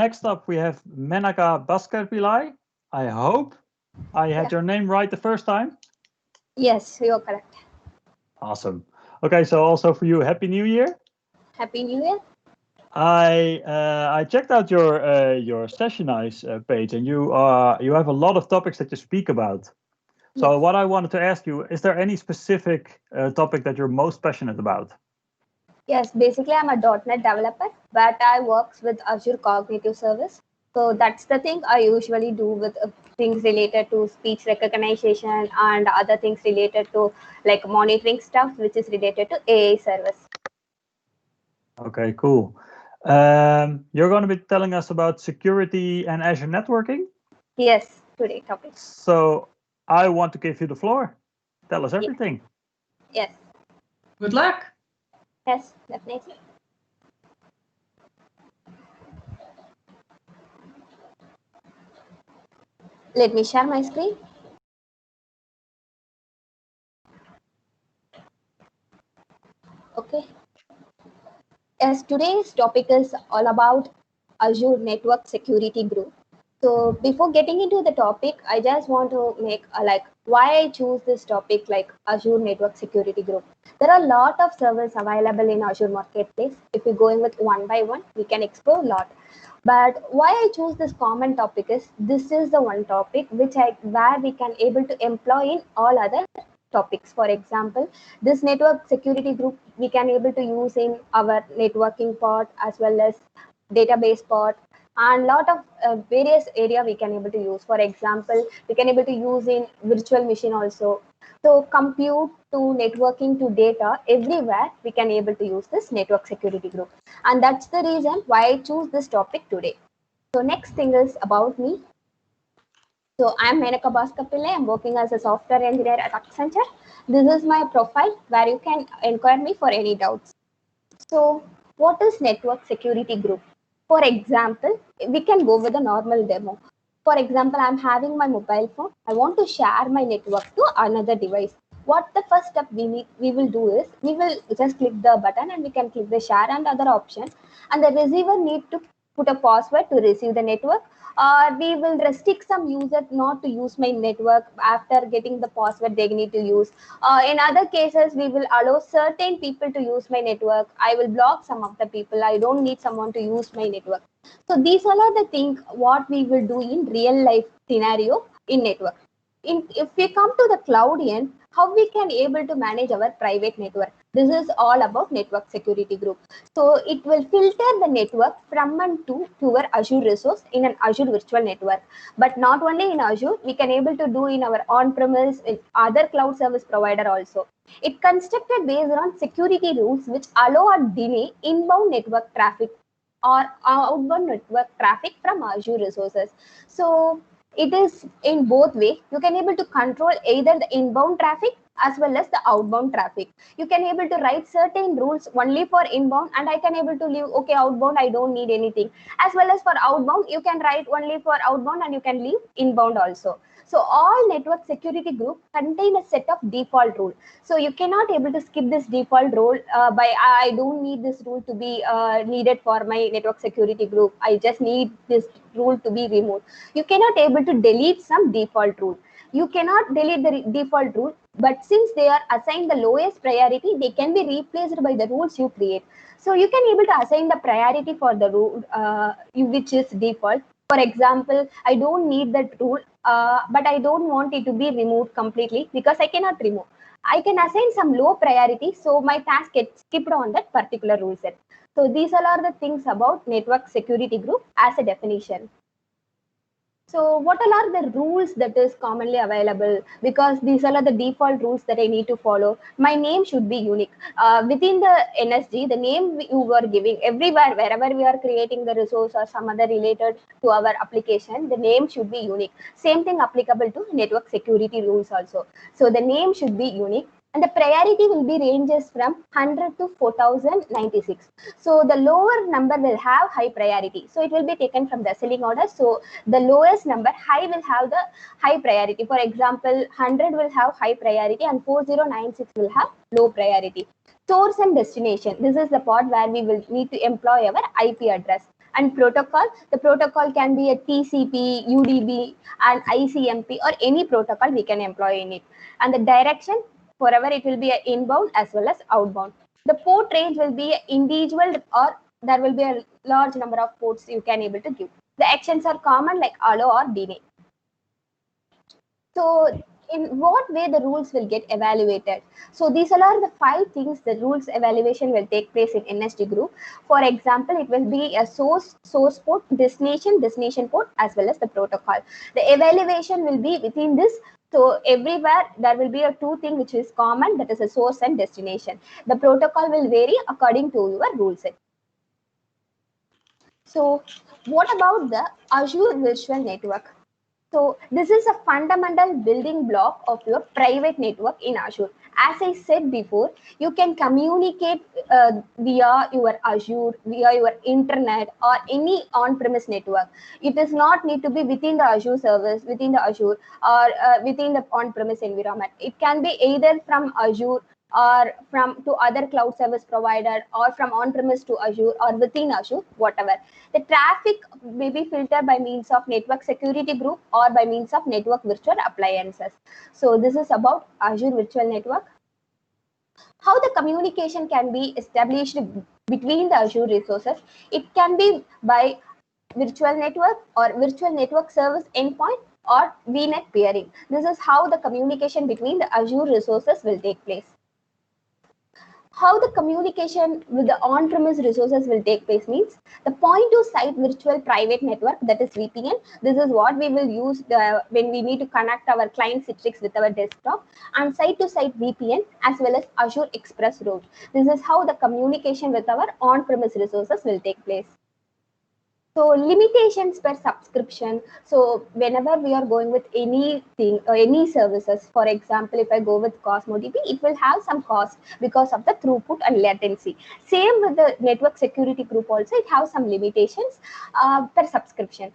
Next up, we have Menaka Baskarpillai. I hope I had Yeah. your name right the first time. Yes, you're correct. Awesome. Okay, so also for you, Happy New Year. Happy New Year. I checked out your Sessionize page, and you have a lot of topics that you speak about. So Yes. what I wanted to ask you, is there any specific topic that you're most passionate about? Yes, basically I'm a .NET developer, but I works with Azure Cognitive Service. So that's the thing I usually do with things related to speech recognition and other things related to like monitoring stuff, which is related to AI service. Okay, cool. You're going to be telling us about security and Azure networking. Yes, today topic. So I want to give you the floor. Tell us Yeah. everything. Yes. Good luck. Yes, definitely. Let me share my screen. Okay. Yes, today's topic is all about Azure Network Security Group. So before getting into the topic, I just want to make like why I choose this topic like Azure Network Security Group. There are a lot of services available in Azure Marketplace. If we're going with one by one, we can explore a lot. But why I choose this common topic is this is the one topic where we can able to employ in all other topics. For example, this network security group we can able to use in our networking part as well as database part and lot of various area we can able to use. For example, we can able to use in virtual machine also. So compute to networking to data everywhere we can able to use this network security group, and that's the reason why I choose this topic today. So next thing is about me. So I'm Menaka Baskapille. I'm working as a software engineer at Accenture. This is my profile where you can inquire me for any doubts. So what is network security group? For example, we can go with a normal demo. For example, I'm having my mobile phone. I want to share my network to another device. What the first step we will do is we will just click the button and we can click the share and other option, and the receiver need to put a password to receive the network, or we will restrict some user not to use my network after getting the password they need to use. In other cases, we will allow certain people to use my network. I will block some of the people. I don't need someone to use my network. So these all are the things what we will do in real life scenario in network. If we come to the cloud end, how we can able to manage our private network. This is all about network security group. So it will filter the network from and to our Azure resource in an Azure virtual network. But not only in Azure, we can able to do in our on-premise in other cloud service provider also. It constructed based on security rules which allow or deny inbound network traffic or outbound network traffic from Azure resources. So it is in both way. You can able to control either the inbound traffic as well as the outbound traffic. You can able to write certain rules only for inbound, and I can able to leave okay outbound I don't need anything, as well as for outbound you can write only for outbound and you can leave inbound also. So all network security group contain a set of default rule. So you cannot able to skip this default rule by I don't need this rule to be needed for my network security group, I just need this rule to be removed. You cannot able to delete some default rule. You cannot delete the default rule, but since they are assigned the lowest priority, they can be replaced by the rules you create. So you can able to assign the priority for the rule which is default. For example, I don't need that rule, but I don't want it to be removed completely because I cannot remove. I can assign some low priority, so my task gets skipped on that particular rule set. So these all are the things about network security group as a definition. So what all are the rules that is commonly available? Because these all are the default rules that I need to follow. My name should be unique. Within the NSG, the name you were giving everywhere, wherever we are creating the resource or some other related to our application, the name should be unique. Same thing applicable to network security rules also. So the name should be unique. And the priority will be ranges from 100 to 4096. So the lower number will have high priority. So it will be taken from the ascending order. So the lowest number high will have the high priority. For example, 100 will have high priority and 4096 will have low priority. Source and destination. This is the part where we will need to employ our IP address. And protocol, the protocol can be a TCP, UDP, and ICMP, or any protocol we can employ in it. And the direction, forever it will be a inbound as well as outbound. The port range will be individual, or there will be a large number of ports you can able to give. The actions are common like allow or deny. So in what way the rules will get evaluated? So these all are the 5 things the rules evaluation will take place in NSG group. For example, it will be a source port, destination port, as well as the protocol. The evaluation will be within this. So everywhere there will be a 2 thing which is common, that is a source and destination. The protocol will vary according to your rule set. So what about the Azure Virtual Network? So this is a fundamental building block of your private network in Azure. As I said before, you can communicate via your Azure, via your internet, or any on-premise network. It does not need to be within the Azure service, within the Azure, or within the on-premise environment. It can be either from Azure or from to other cloud service provider, or from on-premise to Azure, or within Azure, whatever. The traffic may be filtered by means of network security group or by means of network virtual appliances. So this is about Azure Virtual Network. How the communication can be established between the Azure resources. It can be by virtual network or virtual network service endpoint or VNet peering. This is how the communication between the Azure resources will take place. How the communication with the on-premise resources will take place means the point-to-site virtual private network, that is VPN. This is what we will use when we need to connect our client Citrix with our desktop, and site-to-site VPN as well as Azure Express Route. This is how the communication with our on-premise resources will take place. So limitations per subscription. So whenever we are going with anything or any services, for example, if I go with Cosmo DB, it will have some cost because of the throughput and latency. Same with the network security group also, it has some limitations per subscription.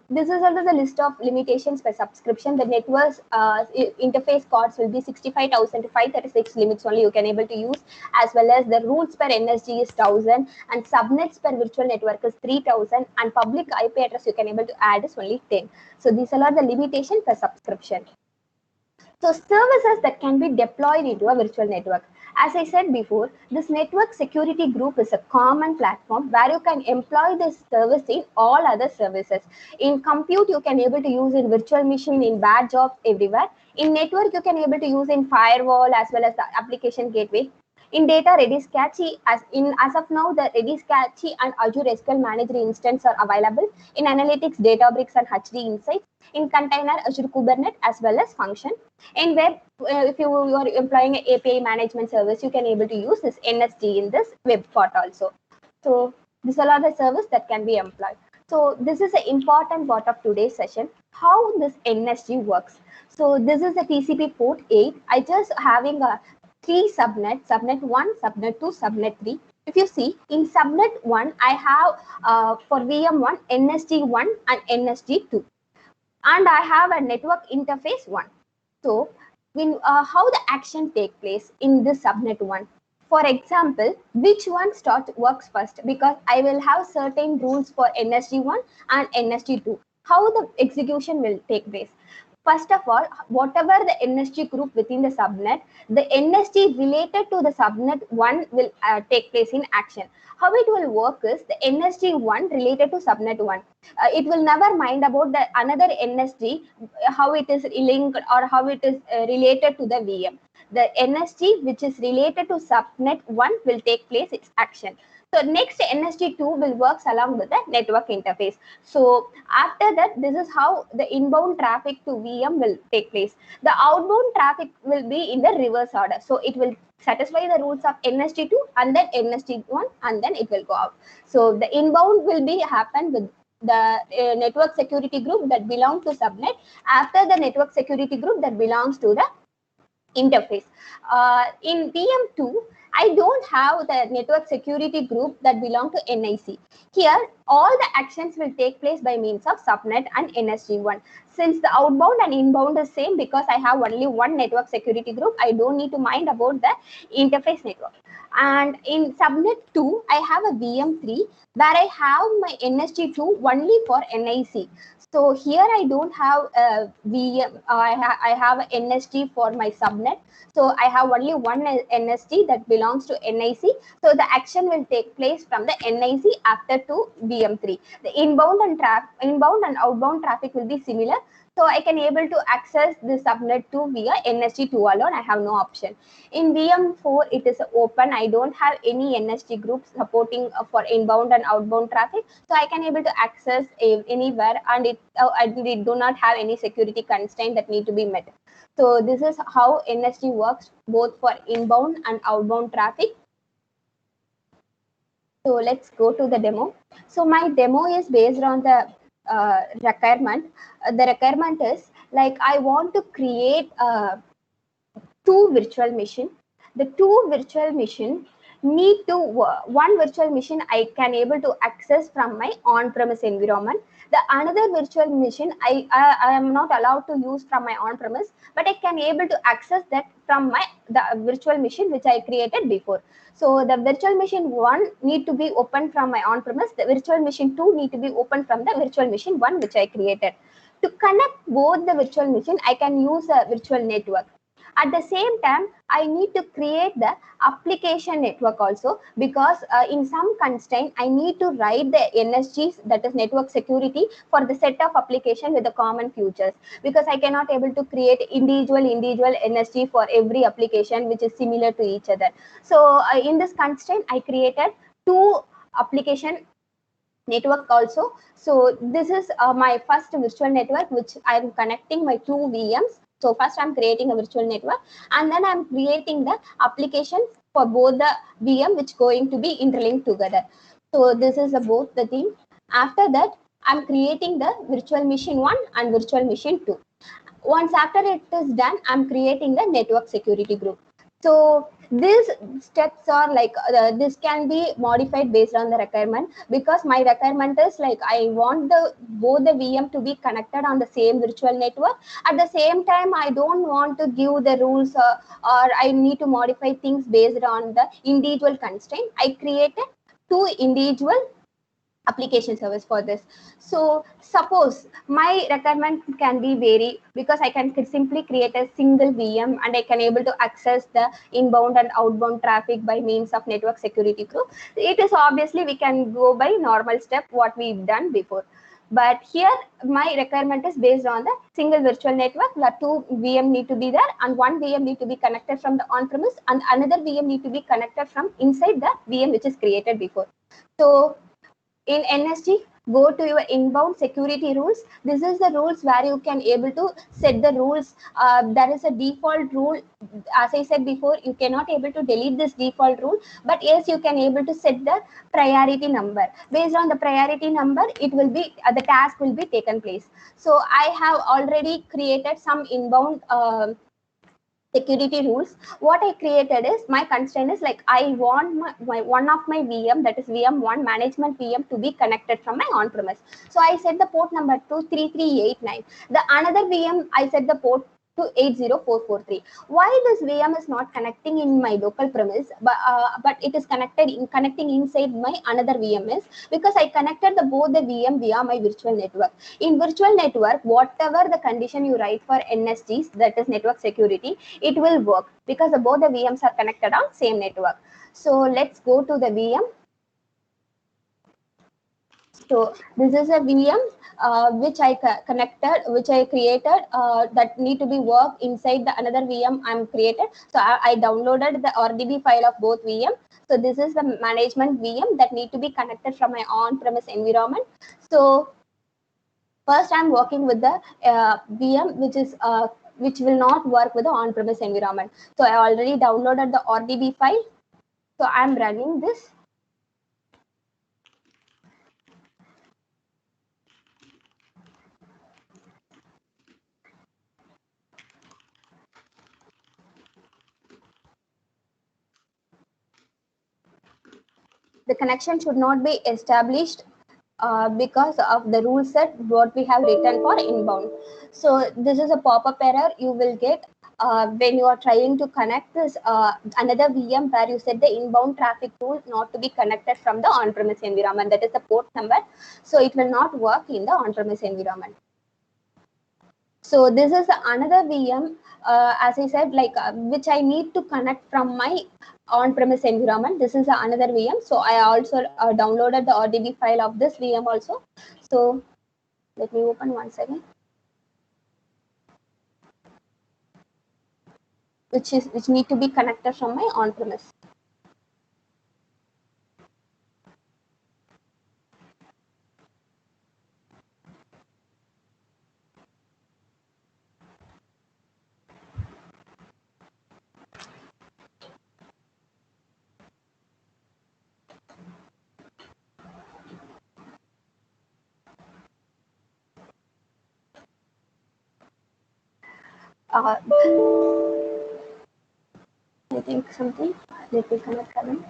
This is also the list of limitations per subscription. The network interface cards will be 65,000 to 536 limits only you can able to use, as well as the routes per NSG is 1,000, and subnets per virtual network is 3,000, and public IP address you can able to add is only 10. So these are the limitations per subscription. So services that can be deployed into a virtual network. As I said before, this network security group is a common platform where you can employ this service in all other services. In compute, you can able to use in virtual machine, in batch jobs, everywhere. In network, you can able to use in firewall as well as the application gateway. In data, Redis Cache, as of now, the Redis Cache and Azure SQL Manager instance are available. In analytics, Databricks and HD Insights. In container, Azure Kubernetes as well as function. In web, if you are employing an API management service, you can able to use this NSG in this web part also. So these are the services that can be employed. So this is an important part of today's session, how this NSG works. So this is the TCP port 8. I just having a 3 subnets, subnet 1, subnet 2, subnet 3. If you see in subnet 1, I have for VM1, NSG1 and NSG2. And I have a network interface 1. So how the action take place in this subnet 1? For example, which one works first? Because I will have certain rules for NSG1 and NSG2. How the execution will take place? First of all, whatever the NSG group within the subnet, the NSG related to the subnet 1 will take place in action. How it will work is the NSG 1 related to subnet 1. It will never mind about the another NSG, how it is linked or how it is related to the VM. The NSG which is related to subnet 1 will take place its action. So next NSG2 will work along with the network interface. So after that, this is how the inbound traffic to VM will take place. The outbound traffic will be in the reverse order. So it will satisfy the rules of NSG2 and then NSG1 and then it will go out. So the inbound will be happen with the network security group that belongs to subnet, after the network security group that belongs to the interface. In VM2, I don't have the network security group that belong to NIC. Here, all the actions will take place by means of subnet and NSG1. Since the outbound and inbound is same, because I have only one network security group, I don't need to mind about the interface network. And in subnet 2, I have a VM3 where I have my NSG2 only for NIC. So here I don't have a VM, I have a NSG for my subnet. So I have only one NSG that belongs to NIC. So the action will take place from the NIC after to VM3. The inbound and outbound traffic will be similar. So I can able to access the subnet 2 via NSG2 alone. I have no option. In VM4, it is open. I don't have any NSG groups supporting for inbound and outbound traffic. So I can able to access anywhere, and it do not have any security constraint that need to be met. So this is how NSG works both for inbound and outbound traffic. So let's go to the demo. So my demo is based on the requirement. The requirement is like I want to create two virtual machine. The two virtual machine need to one virtual machine I can able to access from my on-premise environment. The another virtual machine I am not allowed to use from my on-premise, but I can able to access that from the virtual machine which I created before. So the virtual machine 1 need to be open from my on-premise. The virtual machine 2 need to be open from the virtual machine 1 which I created. To connect both the virtual machine, I can use a virtual network. At the same time, I need to create the application network also, because in some constraint, I need to write the NSGs, that is network security, for the set of application with the common features, because I cannot able to create individual NSG for every application which is similar to each other. So in this constraint, I created two application network also. So this is my first virtual network which I am connecting my two VMs. So first I'm creating a virtual network, and then I'm creating the application for both the VM which going to be interlinked together. So this is both the thing. After that, I'm creating the virtual machine 1 and virtual machine 2. Once after it is done, I'm creating the network security group. So these steps are like this can be modified based on the requirement, because my requirement is like I want both the VM to be connected on the same virtual network. At the same time, I don't want to give the rules or I need to modify things based on the individual constraint. I created two individual application service for this. So suppose my requirement can be vary, because I can simply create a single VM and I can able to access the inbound and outbound traffic by means of network security group. It is obviously we can go by normal step what we've done before. But here my requirement is based on the single virtual network where two VM need to be there, and one VM need to be connected from the on-premise, and another VM need to be connected from inside the VM which is created before. So in NSG, go to your inbound security rules. This is the rules where you can able to set the rules. There is a default rule. As I said before, you cannot able to delete this default rule, but yes, you can able to set the priority number. Based on the priority number, it will be the task will be taken place. So I have already created some inbound security rules. What I created is my constraint is like I want my one of my VM, that is VM1 management VM, to be connected from my on-premise. So I set the port number to 3389. The another VM I set the port to 80443. Why this VM is not connecting in my local premise, but it is connecting inside my another VM is because I connected both the VM via my virtual network. In virtual network, whatever the condition you write for NSGs, that is network security, it will work because both the VMs are connected on same network. So let's go to the VM. So this is a VM which I created that need to be work inside the another VM I'm created. So I downloaded the RDB file of both VM. So this is the management VM that need to be connected from my on-premise environment. So first I'm working with the VM which will not work with the on-premise environment. So I already downloaded the RDB file. So I'm running this. The connection should not be established because of the rule set what we have written for inbound. So this is a pop-up error you will get when you are trying to connect this another VM where you set the inbound traffic rule not to be connected from the on-premise environment. That is the port number. So it will not work in the on-premise environment. So this is another VM, as I said, like which I need to connect from my on-premise environment. This is another VM. So I also downloaded the RDB file of this VM also. So let me open once again. Which need to be connected from my on-premise. I think something. Let me connect again.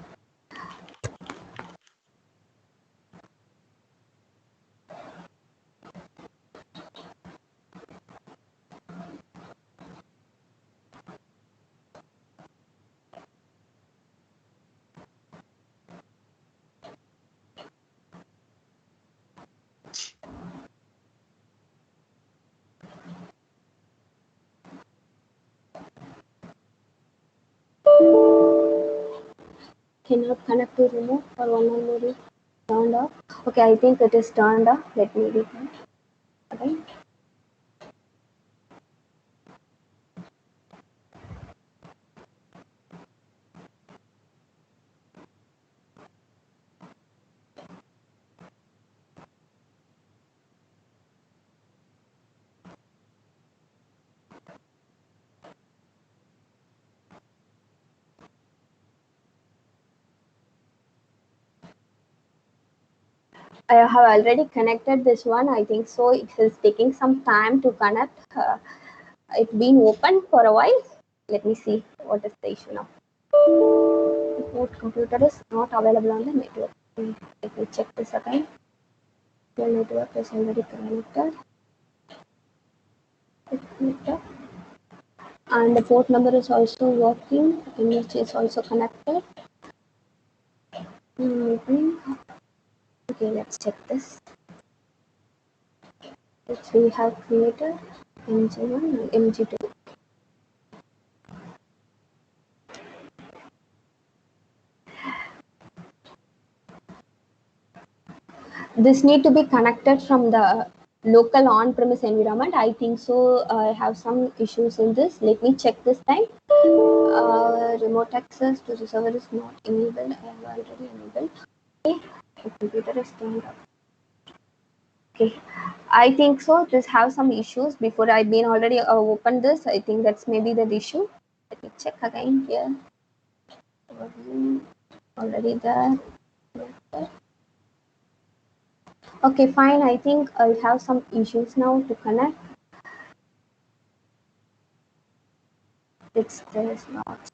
Cannot connect to remote for one or more is turned off. Okay, I think it is turned off. Let me repeat again. I have already connected this one. I think so. It is taking some time to connect. It's been open for a while. Let me see what is the issue now. Remote computer is not available on the network. Let me check this again. Your network is already connected. And the port number is also working. Image is also connected. Okay, let's check this. Which we have created MG1 and MG2. This need to be connected from the local on-premise environment. I think so. I have some issues in this. Let me check this time. Remote access to the server is not enabled. I have already enabled. Okay, the computer is turned off. Okay, I think so. Just have some issues before I've been already opened this. I think that's maybe the issue. Let me check again here. Already there. Okay, fine. I think I have some issues now to connect. It's there's not.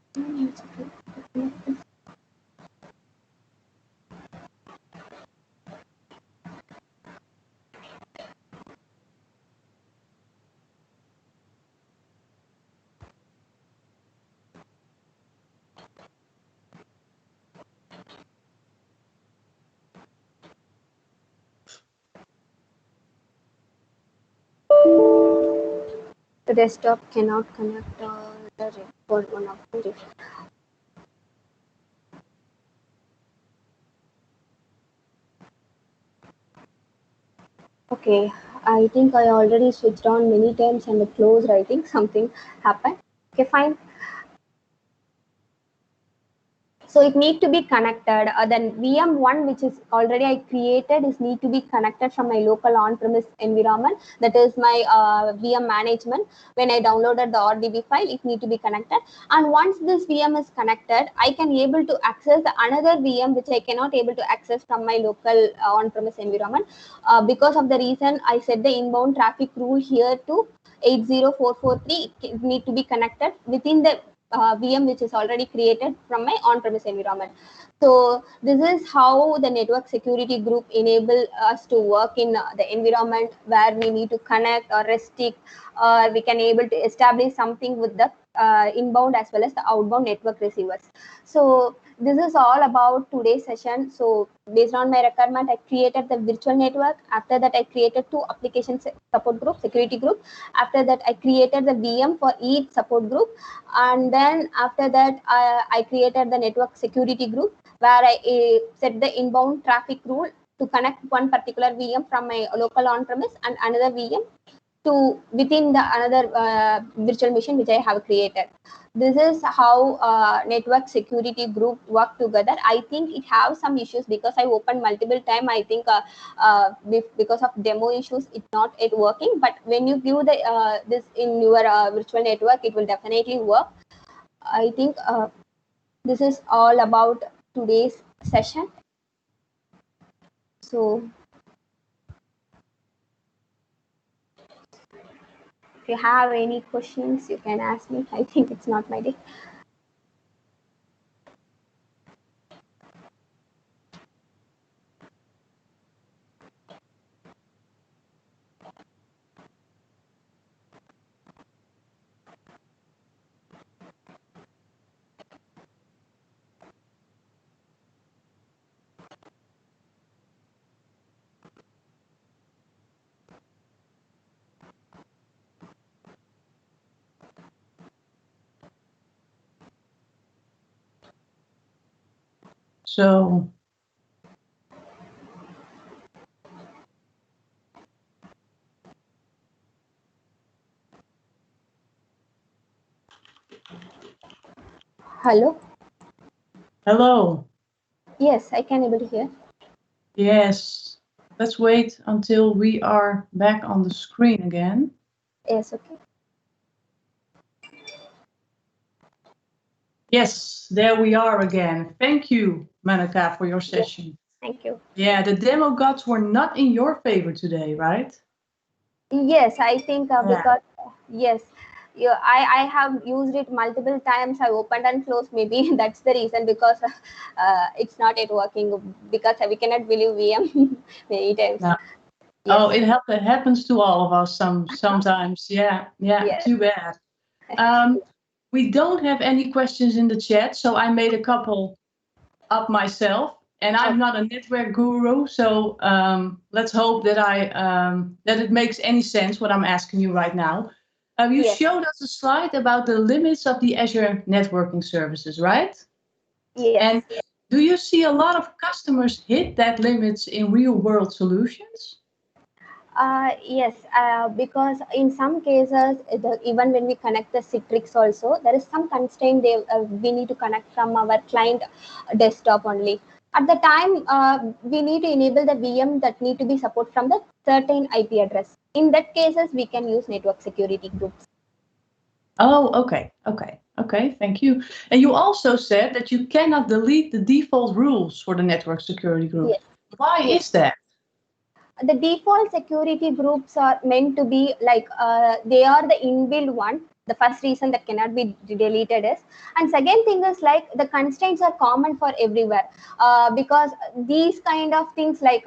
The desktop cannot connect the record one of the. Okay, I think I already switched on many times and closed. I think something happened. Okay, fine. So it need to be connected. Then VM1, which is already I created, is need to be connected from my local on-premise environment. That is my VM management. When I downloaded the RDB file, it need to be connected. And once this VM is connected, I can able to access the another VM which I cannot able to access from my local on-premise environment. Because of the reason I set the inbound traffic rule here to 80443, it need to be connected within the VM which is already created from my on-premise environment. So this is how the network security group enable us to work in the environment where we need to connect or restrict, or we can able to establish something with the inbound as well as the outbound network receivers. So this is all about today's session. So based on my requirement, I created the virtual network. After that, I created 2 application support group, security group. After that, I created the VM for each support group. And then after that, I created the network security group where I set the inbound traffic rule to connect one particular VM from my local on-premise and another VM to within the another virtual machine which I have created. This is how network security group work together. I think it have some issues because I opened multiple time. I think because of demo issues, it's not it working. But when you give the this in your virtual network, it will definitely work. I think this is all about today's session. So if you have any questions, you can ask me. I think it's not my day. So Hello. hello. Yes, I can able to hear. Yes. Let's wait until we are back on the screen again. Yes, okay. Yes, there we are again. Thank you, Manaka, for your session. Yes, thank you. Yeah, the demo gods were not in your favor today, right? Yes, I think Yeah. because yes, I have used it multiple times. I opened and closed. Maybe that's the reason because it's not yet working because we cannot believe VM many times. No. Yes. Oh, it happens to all of us sometimes. Yeah, Yes. too bad. We don't have any questions in the chat, so I made a couple up myself. And I'm not a network guru, so let's hope that that it makes any sense what I'm asking you right now. You Yes. showed us a slide about the limits of the Azure networking services, right? Yes. And do you see a lot of customers hit that limits in real world solutions? Yes, because in some cases, even when we connect the Citrix also, there is some constraint we need to connect from our client desktop only. At the time, we need to enable the VM that need to be support from the certain IP address. In that cases, we can use network security groups. Oh, okay, thank you. And you also said that you cannot delete the default rules for the network security group. Yes. Why Yes. is that? The default security groups are meant to be like they are the inbuilt one. The first reason that cannot be deleted is, and second thing is like the constraints are common for everywhere because these kind of things like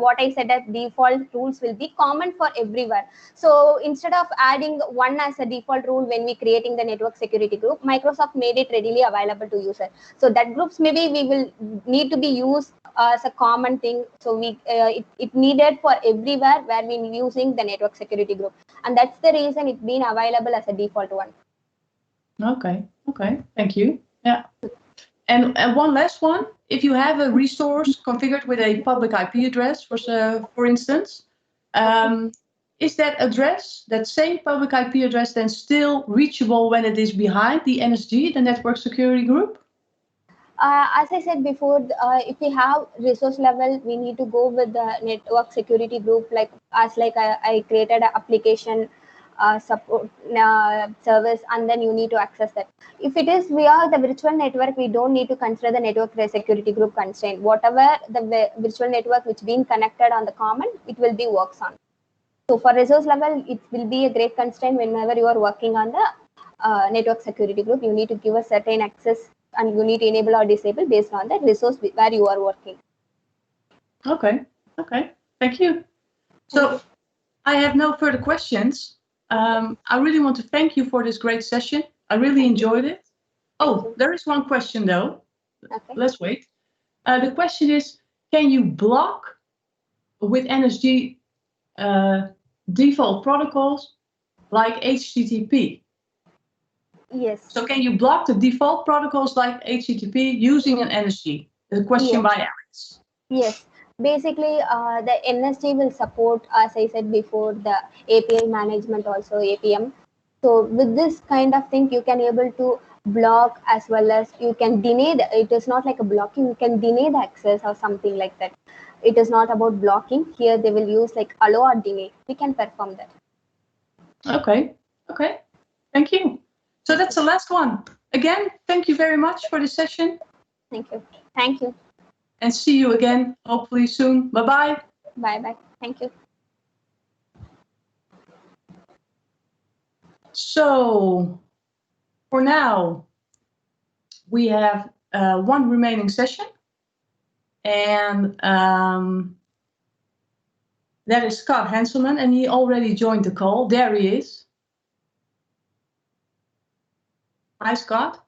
what I said that default rules will be common for everywhere. So instead of adding one as a default rule when we creating the network security group, Microsoft made it readily available to user. So that groups maybe we will need to be used as a common thing. So it needed for everywhere where we using the network security group, and that's the reason it's been available as a default one. Okay, thank you. Yeah. And one last one, if you have a resource configured with a public IP address, for instance, is that address, that same public IP address, then still reachable when it is behind the NSG, the network security group? As I said before, if we have resource level, we need to go with the network security group. Like I created an application support service, and then you need to access that. If it is via the virtual network, we don't need to consider the network security group constraint. Whatever the virtual network which being connected on the common, it will be works on. So for resource level, it will be a great constraint whenever you are working on the network security group, you need to give a certain access and you need to enable or disable based on that resource where you are working. Okay. Okay. Thank you. So I have no further questions. I really want to thank you for this great session. I really enjoyed it. Oh, there is one question though. Okay. Let's wait. The question is, can you block with NSG default protocols like HTTP? Yes. So can you block the default protocols like HTTP using an NSG? The question by Alex. Yes. Basically, the NSG will support, as I said before, the API management also, APM. So with this kind of thing, you can able to block as well as you can deny it is not like a blocking, you can deny the access or something like that. It is not about blocking. Here they will use like allow or deny. We can perform that. Okay. Okay. Thank you. So that's the last one. Again, thank you very much for this session. Thank you. Thank you. And see you again, hopefully soon. Bye-bye. Bye-bye. Thank you. So for now, we have one remaining session. And that is Scott Hanselman, and he already joined the call. There he is. Hi, Scott.